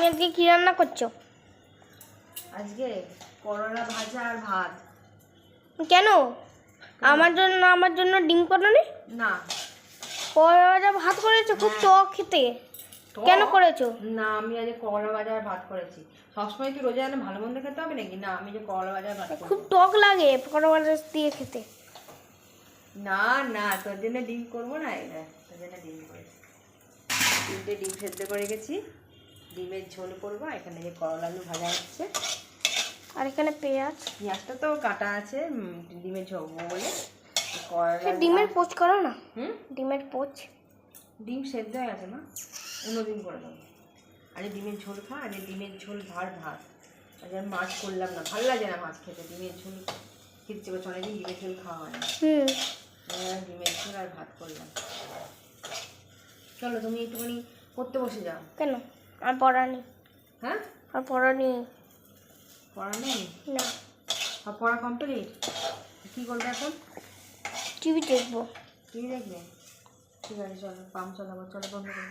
তুমি আজকে কি রান্না করছো? আজকে করলা ভাজা আর ভাত। কেন? আমার জন্য ডিম করোনি? না, করলা ভাজা ভাত করেছো, খুব টক খেতে। কেন করেছো? না আমি আজ করলা ভাজা আর ভাত করেছি। সবসময় কি রোজা ভালো মন্দ খেতে হবে নাকি? না, আমি যে করলা ভাজা আর ভাত খুব করেছি। টক লাগে করলা ভাজা দিয়ে খেতে। না না, তোর জন্য ডিম করবো না, তোর জন্য ডিম করেছি। 3টে ডিম সেদ্ধ করে গেছি, ডিমের ঝোল করবো। এখানে যে করলা আলু ভাজা হচ্ছে, আর এখানে পেঁয়াজটা তো কাটা আছে ডিমের ঝোল বলে। করলা ডিমের পোচ করো না। ডিমের পোচ। ডিম সেদ্ধ হয়ে গেছে মা, অন্যদিন করে দেবো। আরে ডিমের ঝোল খা, আরে ডিমের ঝোল ভাত। আজ আর মাছ করলাম না, ভালো লাগে না মাছ খেতে। ডিমের ঝোল খেতে করছে, অনেকদিন ডিমের ঝোল খাওয়া হয় না। ডিমের ঝোল আর ভাত করলাম। চলো তুমি একটুখানি পড়তে বসে যাও। কেন? আর পড়া নেই। হ্যাঁ, আর পড়া নেই। পড়া নেই? না। আর পড়া কমপ্লিট? কী করবে এখন? টিভি দেখবো। টিভি দেখবে? ঠিক আছে, চলো পাম্প চালাবো, চলো বন্ধ করো।